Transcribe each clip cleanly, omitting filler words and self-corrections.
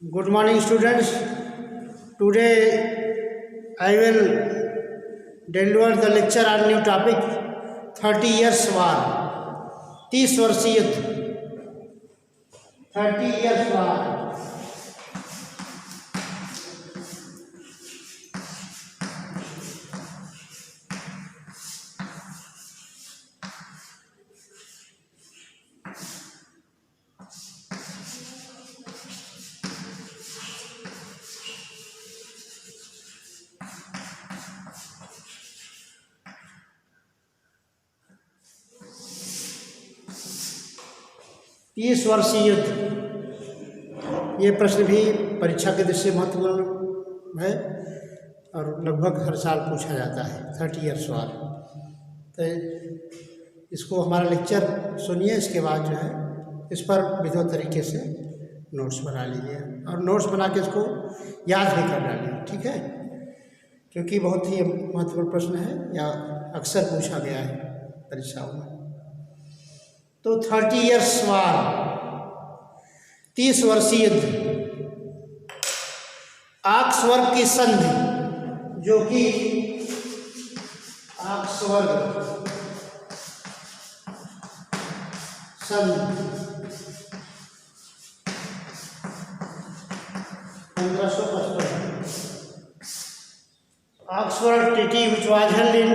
Good morning, students. Today I will deliver the lecture on new topic 30 years war. 30 वर्षीय युद्ध 30 years war. तीस वर्षीय युद्ध, ये प्रश्न भी परीक्षा के दृष्टि से महत्वपूर्ण है और लगभग हर साल पूछा जाता है। 30 ईयर्स वार, तो इसको हमारा लेक्चर सुनिए, इसके बाद जो है इस पर विधिवत तरीके से नोट्स बना लीजिए और नोट्स बना के इसको याद भी कर डालिए, ठीक है, क्योंकि बहुत ही महत्वपूर्ण प्रश्न है या अक्सर पूछा गया है परीक्षाओं में। तो 30 ईयर्स वार, 30 वर्षीय युद्ध। ऑक्सफोर्ड की संधि, जो कि ऑक्सफोर्ड संधि 1555, Oxford treaty which was held in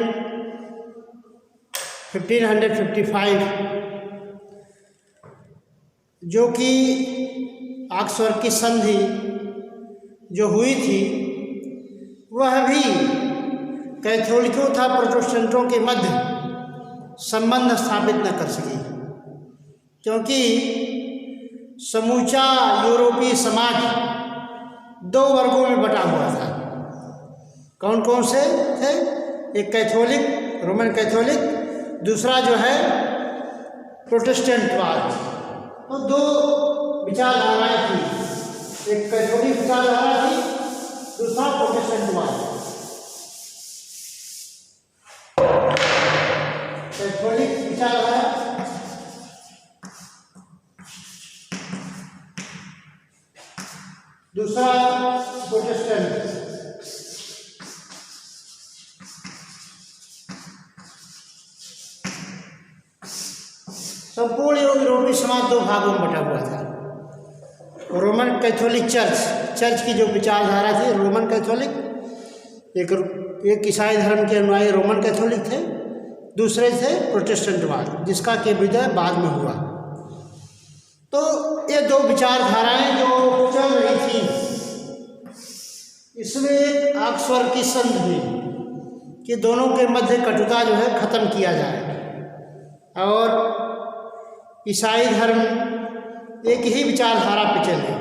1555, जो कि ऑक्सफोर्ड की संधि जो हुई थी वह भी कैथोलिकों तथा प्रोटेस्टेंटों के मध्य संबंध स्थापित न कर सकी, क्योंकि समूचा यूरोपीय समाज दो वर्गों में बटा हुआ था। कौन कौन से थे? एक कैथोलिक, रोमन कैथोलिक, दूसरा जो है प्रोटेस्टेंटवाद। तो दो विचारधाराएं थी, एक कैथोलिक विचारधारा थी, दूसरा प्रोटेस्टेंटवाद। कैथोलिक विचारधारा, दूसरा प्रोटेस्टेंट। संपूर्ण यूरोपीय समाज दो भागों में बटा हुआ था। रोमन कैथोलिक चर्च की जो विचारधारा थी, रोमन कैथोलिक, एक ईसाई धर्म के अनुयायी रोमन कैथोलिक थे, दूसरे थे प्रोटेस्टेंटवाद, जिसका के विजय बाद में हुआ। तो ये दो विचारधाराएं जो चल रही थी, इसमें ऑक्सफोर्ड की संधि हुई कि दोनों के मध्य कटुता जो है खत्म किया जाए और ईसाई धर्म एक ही विचारधारा पे चले,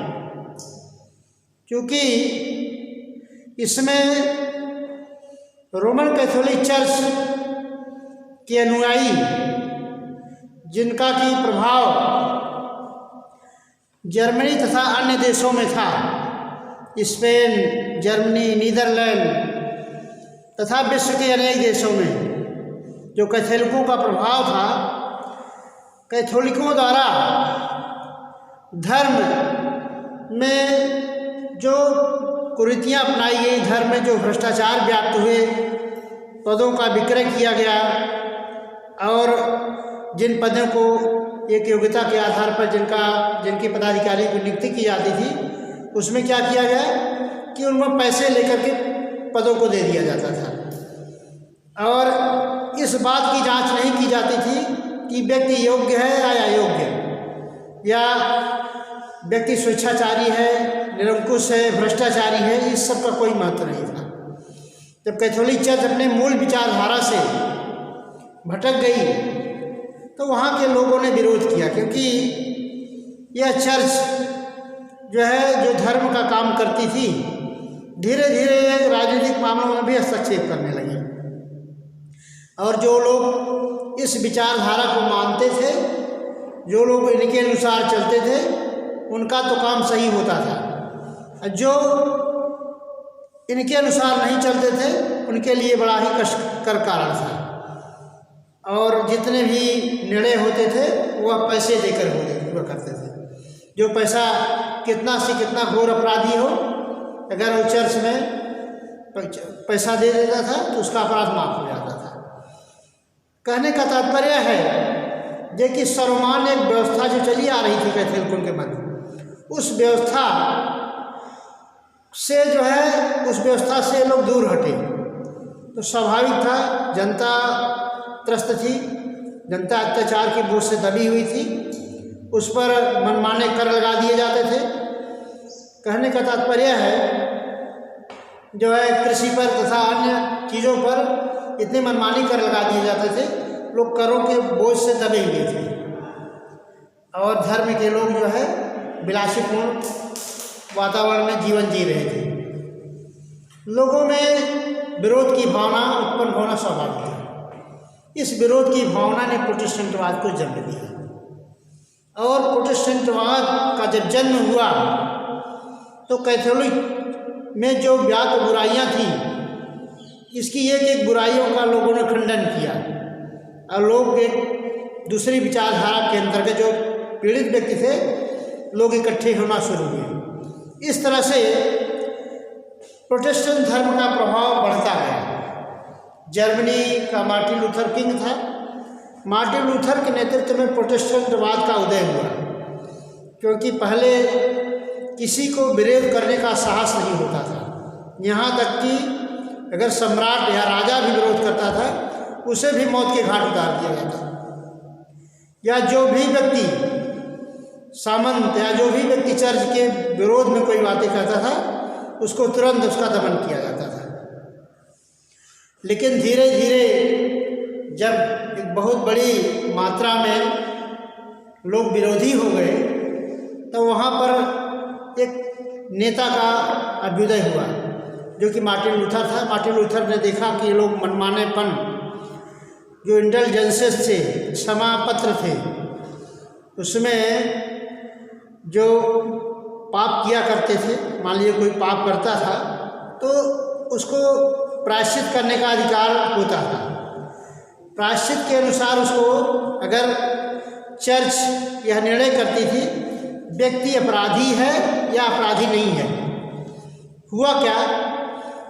क्योंकि इसमें रोमन कैथोलिक चर्च के अनुयायी, जिनका की प्रभाव जर्मनी तथा अन्य देशों में था, स्पेन, जर्मनी, नीदरलैंड तथा विश्व के अनेक देशों में जो कैथोलिकों का प्रभाव था, कैथोलिकों द्वारा धर्म में जो कुरीतियाँ अपनाई गई, धर्म में जो भ्रष्टाचार व्याप्त हुए, पदों का विक्रय किया गया और जिन पदों को एक योग्यता के आधार पर जिनकी पदाधिकारी को नियुक्ति की जाती थी, उसमें क्या किया गया कि उनको पैसे लेकर के पदों को दे दिया जाता था और इस बात की जांच नहीं की जाती थी कि व्यक्ति योग्य है या अयोग्य, या व्यक्ति स्वेच्छाचारी है, निरंकुश है, भ्रष्टाचारी है, इस सब का कोई महत्व नहीं था। जब कैथोलिक चर्च अपने मूल विचारधारा से भटक गई तो वहाँ के लोगों ने विरोध किया, क्योंकि यह चर्च जो है, जो धर्म का काम करती थी, धीरे धीरे राजनीतिक मामलों में भी हस्तक्षेप करने लगी और जो लोग इस विचारधारा को मानते थे, जो लोग इनके अनुसार चलते थे, उनका तो काम सही होता था, जो इनके अनुसार नहीं चलते थे उनके लिए बड़ा ही कष्टकर कारण था और जितने भी निर्णय होते थे वह पैसे देकर हुआ करते थे। जो पैसा कितना से कितना घोर अपराधी हो, अगर वो चर्च में पैसा दे देता था तो उसका अपराध माफ हो जाता था। कहने का तात्पर्य है जे कि सर्वमान्य एक व्यवस्था जो चली आ रही थी कैथोलिकों के मध्य, उस व्यवस्था से जो है उस व्यवस्था से लोग दूर हटे। तो स्वाभाविक था, जनता त्रस्त थी, जनता अत्याचार की बोझ से दबी हुई थी, उस पर मनमाने कर लगा दिए जाते थे। कहने का तात्पर्य है जो है कृषि पर तथा अन्य चीज़ों पर इतने मनमानी कर लगा दिए जाते थे, लोग करों के बोझ से दबे हुए थे और धर्म के लोग जो है विलासीपूर्ण वातावरण में जीवन जी रहे थे। लोगों में विरोध की भावना उत्पन्न होना स्वाभाविक है। इस विरोध की भावना ने प्रोटेस्टेंटवाद को जन्म दिया और प्रोटेस्टेंटवाद का जब जन्म हुआ तो कैथोलिक में जो व्याप्त बुराइयां थी, इसकी एक एक बुराइयों का लोगों ने खंडन किया और लोग एक दूसरी विचारधारा के अंतर्गत जो पीड़ित व्यक्ति थे, लोग इकट्ठे होना शुरू हुए। इस तरह से प्रोटेस्टेंट धर्म का प्रभाव बढ़ता गया। जर्मनी का मार्टिन लूथर किंग था। मार्टिन लूथर के नेतृत्व में प्रोटेस्टेंटवाद का उदय हुआ, क्योंकि पहले किसी को विरोध करने का साहस नहीं होता था। यहाँ तक कि अगर सम्राट या राजा भी विरोध करता था, उसे भी मौत के घाट उतार दिया जाता। या जो भी व्यक्ति सामंत या जो भी व्यक्ति चर्च के विरोध में कोई बातें करता था, उसको तुरंत उसका दमन किया जाता था। लेकिन धीरे धीरे जब एक बहुत बड़ी मात्रा में लोग विरोधी हो गए, तो वहाँ पर एक नेता का अभ्युदय हुआ जो कि मार्टिन लूथर था। मार्टिन लूथर ने देखा कि लोग मनमानेपन, जो इंडल्जेंसेस थे, क्षमा पत्र थे, उसमें जो पाप किया करते थे, मान लीजिए कोई पाप करता था तो उसको प्रायश्चित करने का अधिकार होता था। प्रायश्चित के अनुसार उसको अगर चर्च यह निर्णय करती थी व्यक्ति अपराधी है या अपराधी नहीं है। हुआ क्या,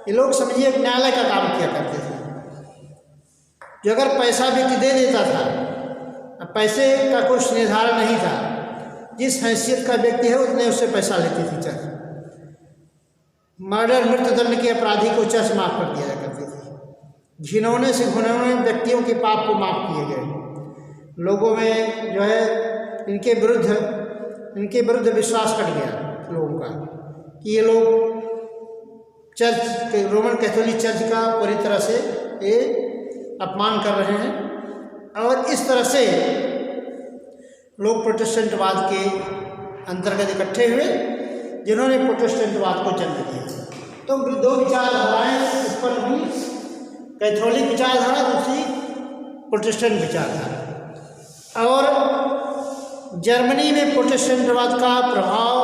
ये लोग समझिए एक न्यायालय का काम किया करते थे। जो अगर पैसा व्यक्ति दे देता था, अब पैसे का कुछ निर्धारण नहीं था, जिस हैसियत का व्यक्ति है उतने उससे पैसा लेती थी चर्च। मर्डर, मृत्युदंड के अपराधी को चर्च माफ कर दिया करती थी। घिनौने से घिनौने व्यक्तियों के पाप को माफ किए गए। लोगों में जो है इनके विरुद्ध विश्वास कट गया लोगों का कि ये लोग चर्च के, रोमन कैथोलिक चर्च का पूरी तरह से ये अपमान कर रहे हैं। और इस तरह से लोग प्रोटेस्टेंटवाद के अंतर्गत इकट्ठे हुए, जिन्होंने प्रोटेस्टेंटवाद को जन्म दिया। तो दो विचारधाराएँ उत्पन्न हुई, कैथोलिक विचारधारा, दूसरी प्रोटेस्टेंट विचारधारा। और जर्मनी में प्रोटेस्टेंटवाद का प्रभाव,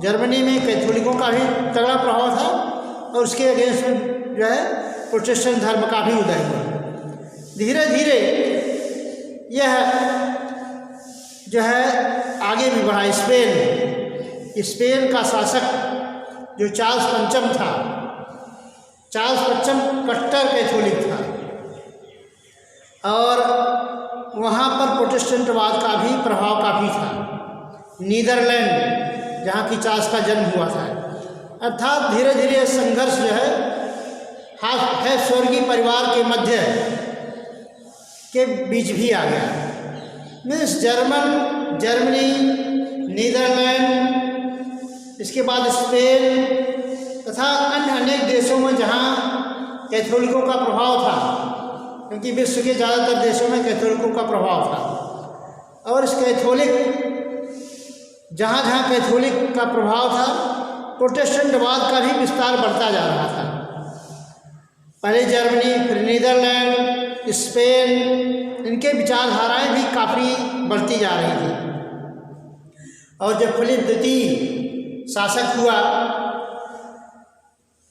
जर्मनी में कैथोलिकों का भी तगड़ा प्रभाव था और उसके अगेंस्ट में जो है प्रोटेस्टेंट धर्म का भी उदय हुआ। धीरे धीरे यह जो है आगे भी बढ़ा। स्पेन का शासक जो चार्ल्स पंचम था, चार्ल्स पंचम कट्टर कैथोलिक था और वहाँ पर प्रोटेस्टेंटवाद का भी प्रभाव काफ़ी था। नीदरलैंड, जहाँ की चार्ल्स का जन्म हुआ था, अर्थात धीरे धीरे संघर्ष जो है स्वर्गीय परिवार के मध्य के बीच भी आ गया। मीन्स जर्मनी, नीदरलैंड, इसके बाद स्पेन तथा अन्य अनेक देशों में जहाँ कैथोलिकों का प्रभाव था, क्योंकि विश्व के ज़्यादातर देशों में कैथोलिकों का प्रभाव था। और इस जहाँ जहाँ कैथोलिक का प्रभाव था, प्रोटेस्टेंटवाद का भी विस्तार बढ़ता जा रहा था। पहले जर्मनी, फिर नीदरलैंड, स्पेन, इनके विचारधाराएं भी काफ़ी बढ़ती जा रही थी। और जब फिलिप द्वितीय शासक हुआ,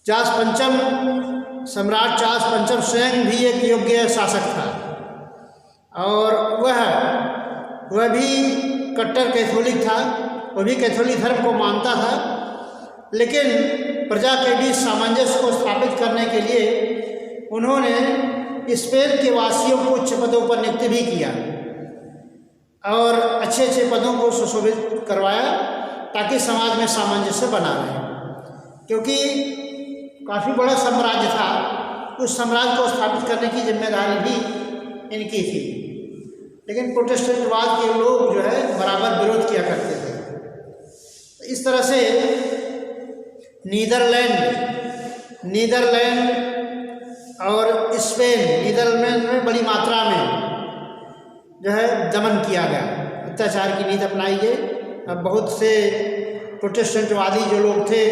चार्ल्स पंचम, सम्राट चार्ल्स पंचम स्वयं भी एक योग्य शासक था और वह भी कट्टर कैथोलिक था वो भी कैथोलिक धर्म को मानता था, लेकिन प्रजा के बीच सामंजस्य को स्थापित करने के लिए उन्होंने स्पेन के वासियों को उच्च पदों पर नियुक्त भी किया और अच्छे अच्छे पदों को सुशोभित करवाया ताकि समाज में सामंजस्य बना रहे, क्योंकि काफ़ी बड़ा साम्राज्य था। उस साम्राज्य को स्थापित करने की जिम्मेदारी भी इनकी थी, लेकिन प्रोटेस्टेंटवाद के लोग जो है बराबर विरोध किया करते थे। तो इस तरह से नीदरलैंड और स्पेन, नीदरलैंड में बड़ी मात्रा में जो है दमन किया गया, अत्याचार की नीति अपनाई गई। अब बहुत से प्रोटेस्टेंटवादी जो लोग थे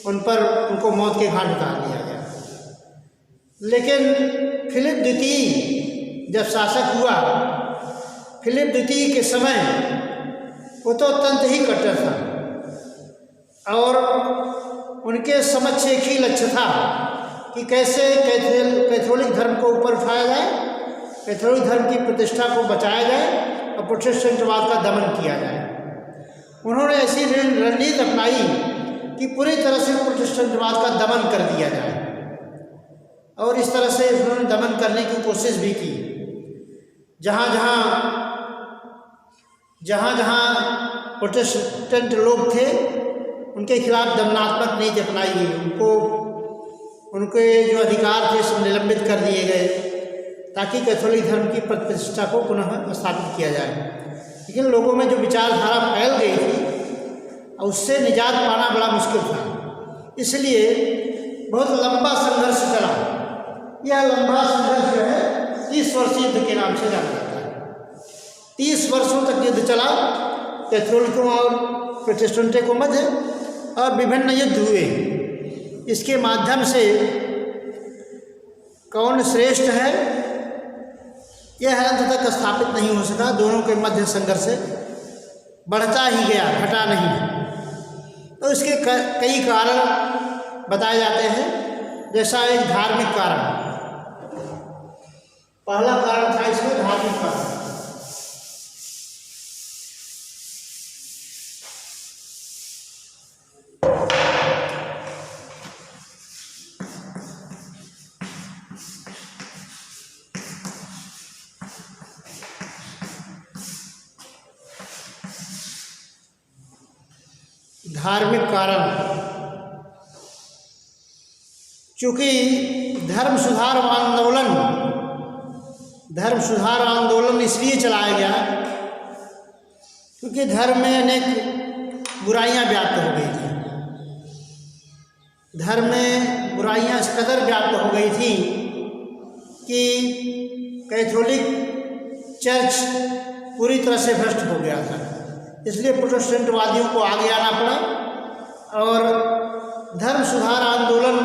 उनको मौत के घाट उतार दिया गया। लेकिन फिलिप द्वितीय जब शासक हुआ, फिलिप द्वितीय के समय वो तो अत्यंत ही कट्टर था और उनके समक्ष एक ही लक्ष्य था कि कैसे कैथोलिक धर्म को ऊपर उठाया जाए, कैथोलिक धर्म की प्रतिष्ठा को बचाया जाए और प्रोटेस्टेंटवाद का दमन किया जाए। उन्होंने ऐसी रणनीति अपनाई कि पूरी तरह से प्रोटेस्टेंटवाद का दमन कर दिया जाए और इस तरह से उन्होंने दमन करने की कोशिश भी की। जहाँ जहाँ प्रोटेस्टेंट लोग थे उनके खिलाफ दमनात्मक नीति अपनाई गई, उनके जो अधिकार थे सब निलंबित कर दिए गए ताकि कैथोलिक धर्म की प्रतिष्ठा को पुनः स्थापित किया जाए। लेकिन लोगों में जो विचारधारा फैल गई थी और उससे निजात पाना बड़ा मुश्किल था, इसलिए बहुत लंबा संघर्ष चला। यह लंबा संघर्ष जो है 30 वर्षीय युद्ध के नाम से जाना जाता है। 30 वर्षों तक युद्ध चला कैथोलिकों और प्रोटेस्टेंटों को मध्य और विभिन्न युद्ध हुए। इसके माध्यम से कौन श्रेष्ठ है यह अंत तक स्थापित नहीं हो सका। दोनों के मध्य संघर्ष बढ़ता ही गया, घटा नहीं। तो इसके कई कारण बताए जाते हैं, जैसा एक धार्मिक कारण। पहला कारण था इसमें धार्मिक कारण। धार्मिक कारण, चूँकि धर्म सुधार आंदोलन इसलिए चलाया गया क्योंकि धर्म में अनेक बुराइयां व्याप्त हो गई थी। धर्म में बुराइयां इस कदर व्याप्त हो गई थी कि कैथोलिक चर्च पूरी तरह से भ्रष्ट हो गया था। इसलिए प्रोटेस्टेंटवादियों को आगे आना पड़ा और धर्म सुधार आंदोलन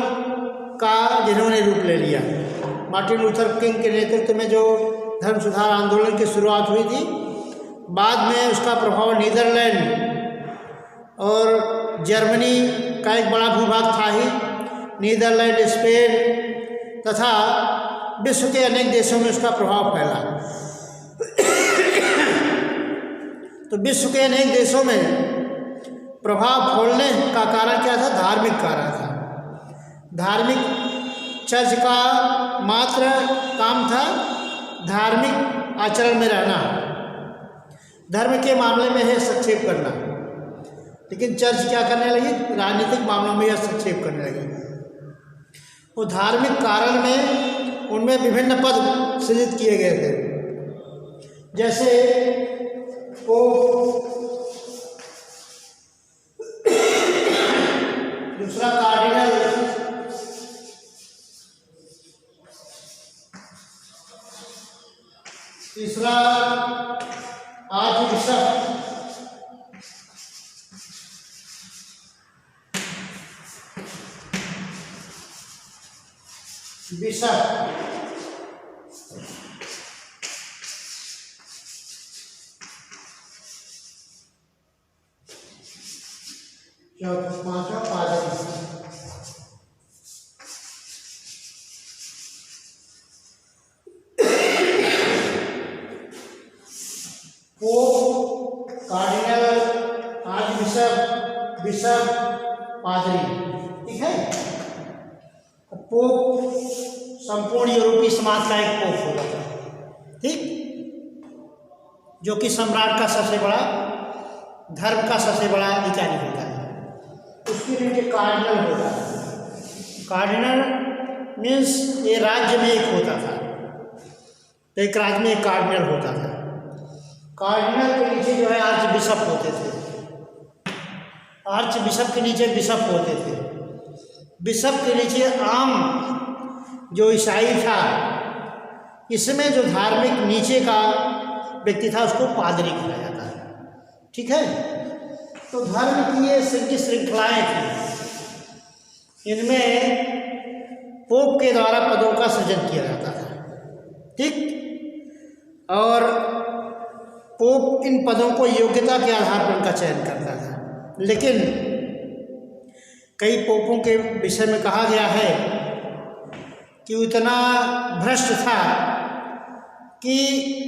का जिन्होंने रूप ले लिया। मार्टिन लूथर किंग के नेतृत्व में जो धर्म सुधार आंदोलन की शुरुआत हुई थी, बाद में उसका प्रभाव नीदरलैंड और जर्मनी का एक बड़ा भूभाग था ही, नीदरलैंड, स्पेन तथा विश्व के अनेक देशों में उसका प्रभाव फैला। तो विश्व के अनेक देशों में प्रभाव फैलने का कारण क्या था? धार्मिक कारण था। धार्मिक चर्च का मात्र काम था धार्मिक आचरण में रहना, धर्म के मामले में हस्तक्षेप करना। लेकिन चर्च क्या करने लगी? राजनीतिक मामलों में हस्तक्षेप करने लगी। वो धार्मिक कारण में उनमें विभिन्न पद सृजित किए गए थे, जैसे दूसरा कार्डिनल, तीसरा आर्चबिशप, बिशप, पांचवा पादरी। पोप, कार्डिनल, बिशप, पादरी, ठीक है। पोप संपूर्ण यूरोपीय समाज का एक पोप होता था, ठीक, जो कि सम्राट का सबसे बड़ा, धर्म का सबसे बड़ा अधिकारी होता है। उसके नीचे कार्डिनल होता है। कार्डिनल मीन्स ये राज्य में एक होता था, तो एक राज्य में एक कार्डिनल होता था। कार्डिनल के नीचे जो है आर्च बिशप होते थे, आर्च बिशप के नीचे बिशप होते थे, बिशप के नीचे आम जो ईसाई था, इसमें जो धार्मिक नीचे का व्यक्ति था उसको पादरी कहा जाता है, ठीक है। तो धर्म की ये श्रृंखलाएं थी, इनमें पोप के द्वारा पदों का सृजन किया जाता था, ठीक, और पोप इन पदों को योग्यता के आधार पर उनका चयन करता था। लेकिन कई पोपों के विषय में कहा गया है कि इतना भ्रष्ट था कि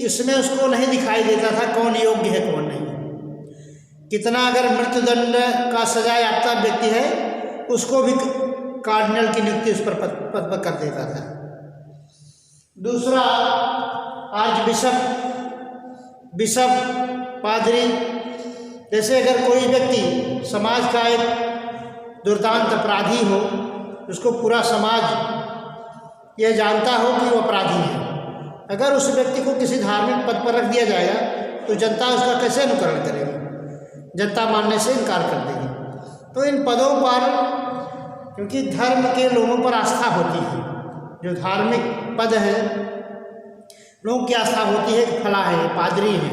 इसमें उसको नहीं दिखाई देता था कौन योग्य है कौन नहीं। कितना अगर मृत्युदंड का सजा याफ्ता व्यक्ति है उसको भी कार्डिनल की नियुक्ति उस पर पद पर कर देता था। दूसरा आर्च बिशप, बिशप, पादरी, जैसे अगर कोई व्यक्ति समाज का एक दुर्दांत अपराधी हो, उसको पूरा समाज यह जानता हो कि वो अपराधी है, अगर उस व्यक्ति को किसी धार्मिक पद पर रख दिया जाएगा तो जनता उसका कैसे अनुकरण करेगी, जनता मानने से इनकार कर देगी। तो इन पदों पर, क्योंकि धर्म के लोगों पर आस्था होती है, जो धार्मिक पद है लोगों की आस्था होती है कि फला है, पादरी है,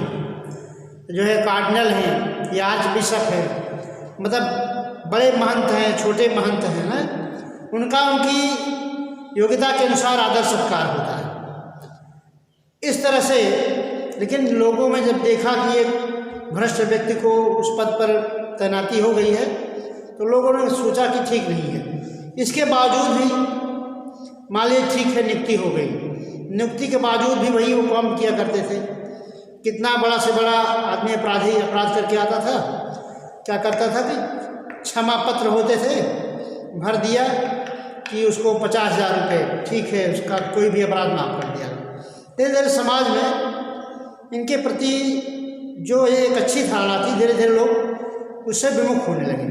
जो है कार्डिनल है, या आर्च बिशप है, मतलब बड़े महंत हैं, छोटे महंत हैं ना, उनका उनकी योग्यता के अनुसार आदर सत्कार होता है इस तरह से। लेकिन लोगों में जब देखा कि एक भ्रष्ट व्यक्ति को उस पद पर तैनाती हो गई है तो लोगों ने सोचा कि ठीक नहीं है। इसके बावजूद भी मान लीजिए ठीक है, नियुक्ति हो गई, नियुक्ति के बावजूद भी वही वो काम किया करते थे। कितना बड़ा से बड़ा आदमी अपराध करके आता था, क्या करता था कि क्षमा पत्र होते थे, भर दिया कि उसको 50,000 रुपये, ठीक है, उसका कोई भी अपराध माफ कर दिया। धीरे धीरे समाज में इनके प्रति जो एक अच्छी धारणा थी, धीरे धीरे लोग उससे विमुख होने लगे,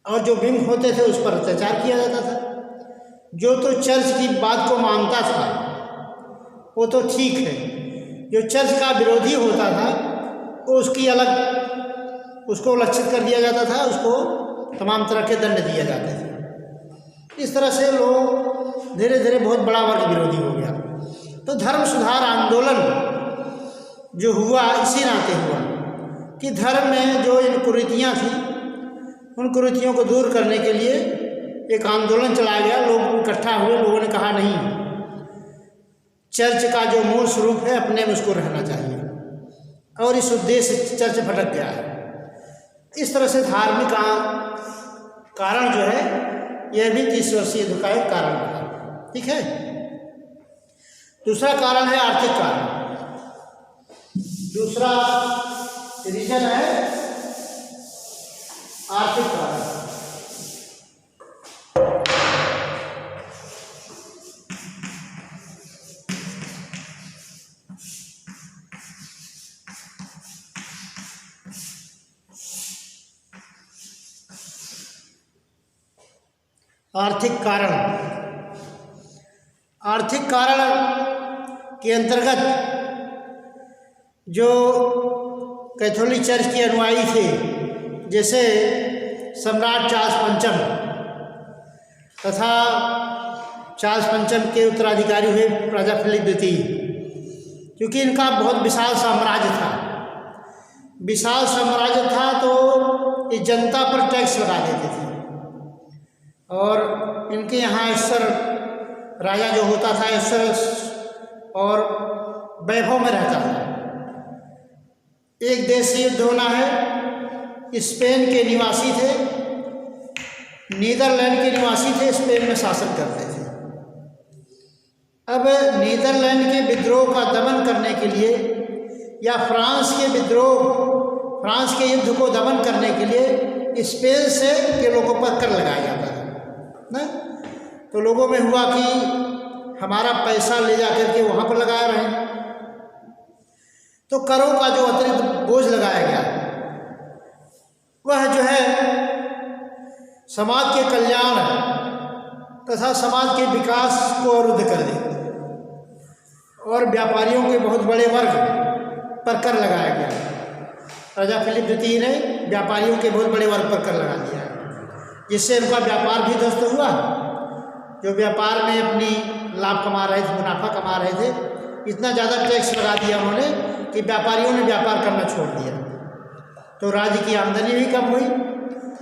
और जो विमुख होते थे उस पर अत्याचार किया जाता था। जो तो चर्च की बात को मानता था वो तो ठीक है, जो चर्च का विरोधी होता था वो उसकी अलग, उसको लक्षित कर दिया जाता था, उसको तमाम तरह के दंड दिए जाते थे। इस तरह से लोग धीरे धीरे बहुत बड़ा वर्ग विरोधी हो गया। तो धर्म सुधार आंदोलन जो हुआ इसी नाते हुआ कि धर्म में जो इन कुरीतियाँ थी उन कुरीतियों को दूर करने के लिए एक आंदोलन चलाया गया। लोग इकट्ठा हुए, लोगों ने कहा नहीं, चर्च का जो मूल स्वरूप है अपने में उसको रहना चाहिए, और इस उद्देश्य से चर्च भटक गया है। इस तरह से धार्मिक कारण जो है यह भी 30 वर्षीय युद्ध का एक कारण है, ठीक है। दूसरा कारण है आर्थिक कारण, दूसरा रीजन है आर्थिक कारण। आर्थिक कारण के अंतर्गत जो कैथोलिक चर्च के अनुयायी थे, जैसे सम्राट चार्ल्स पंचम तथा चार्ल्स पंचम के उत्तराधिकारी हुए राजा फिलिप द्वितीय, क्योंकि इनका बहुत विशाल साम्राज्य था तो ये जनता पर टैक्स लगा देते थे, और इनके यहाँ ईश्वर राजा जो होता था ईश्वर और वैभव में रहता था। एक देश से युद्ध होना है, स्पेन के निवासी थे, नीदरलैंड के निवासी थे, स्पेन में शासन करते थे। अब नीदरलैंड के विद्रोह का दमन करने के लिए या फ्रांस के विद्रोह फ्रांस के युद्ध को दमन करने के लिए स्पेन से के लोगों पर कर लगाया जाता था ना। तो लोगों में हुआ कि हमारा पैसा ले जा करके वहाँ पर लगाया रहे, तो करों का जो अतिरिक्त बोझ लगाया गया वह जो है समाज के कल्याण तथा समाज के विकास को अवरुद्ध कर दे, और व्यापारियों के बहुत बड़े वर्ग पर कर लगाया गया। राजा फिलिप द्वितीय ने व्यापारियों के बहुत बड़े वर्ग पर कर लगा दिया, जिससे उनका व्यापार भी ध्वस्त हुआ। जो व्यापार में अपनी लाभ कमा रहे थे, मुनाफा कमा रहे थे, इतना ज़्यादा टैक्स लगा दिया उन्होंने कि व्यापारियों ने व्यापार करना छोड़ दिया। तो राज्य की आमदनी भी कम हुई,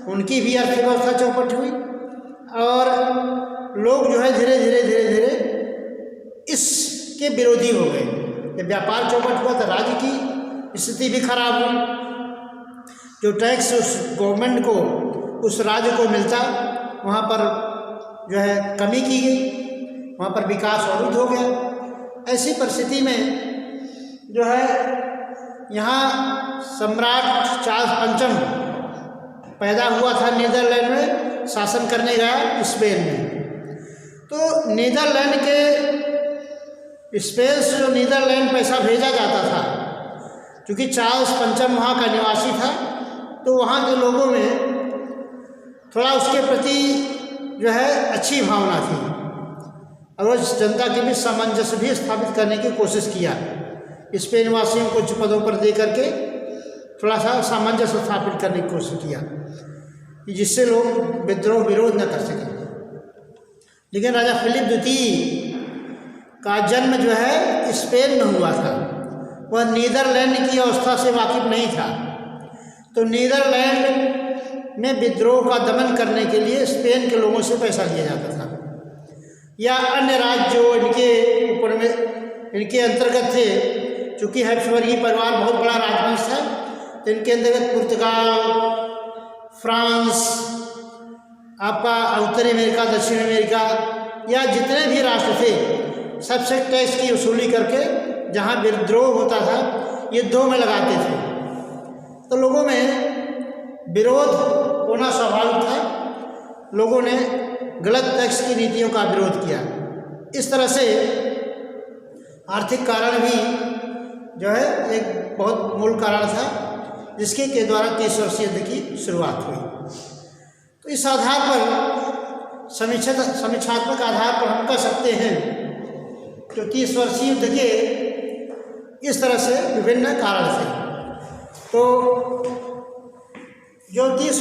उनकी भी अर्थव्यवस्था चौपट हुई, और लोग जो है धीरे धीरे इसके विरोधी हो गए। जब व्यापार चौपट हुआ तो राज्य की स्थिति भी खराब हुई। जो टैक्स उस गवर्नमेंट को, उस राज्य को मिलता, वहाँ पर जो है कमी की गई, वहाँ पर विकास अवरुद्ध हो गया। ऐसी परिस्थिति में जो है यहाँ सम्राट चार्ल्स पंचम पैदा हुआ था, नीदरलैंड में शासन करने गया स्पेन में। तो नीदरलैंड के स्पेन से जो नीदरलैंड पैसा भेजा जाता था, क्योंकि चार्ल्स पंचम वहाँ का निवासी था, तो वहाँ के लोगों में थोड़ा उसके प्रति जो है अच्छी भावना थी, और उस जनता के बीच सामंजस्य भी स्थापित करने की कोशिश किया। स्पेन वासियों को उच्च पदों पर दे करके थोड़ा सा सामंजस्य स्थापित करने की कोशिश किया, जिससे लोग विद्रोह विरोध न कर सकें। लेकिन राजा फिलिप द्वितीय का जन्म जो है स्पेन में हुआ था, वह नीदरलैंड की अवस्था से वाकिफ नहीं था। तो नीदरलैंड में विद्रोह का दमन करने के लिए स्पेन के लोगों से पैसा लिया जाता था, या अन्य राज्य जो इनके ऊपर में इनके अंतर्गत थे। चूँकि हैब्सबर्गी परिवार बहुत बड़ा राजवंश था, तो इनके अंतर्गत पुर्तगाल, फ्रांस, आपका उत्तरी अमेरिका, दक्षिण अमेरिका, या जितने भी राष्ट्र थे, सबसे टैक्स की वसूली करके जहाँ विद्रोह होता था युद्धों में लगाते थे। तो लोगों में विरोध होना स्वाभाविक था। लोगों ने गलत टैक्स की नीतियों का विरोध किया। इस तरह से आर्थिक कारण भी जो है एक बहुत मूल कारण था, जिसके के द्वारा 30 वर्षीय युद्ध की शुरुआत हुई। तो इस आधार पर समीक्षात्मक आधार पर हम कह सकते हैं कि 30 वर्षीय युद्ध के इस तरह से विभिन्न कारण थे। तो जो 30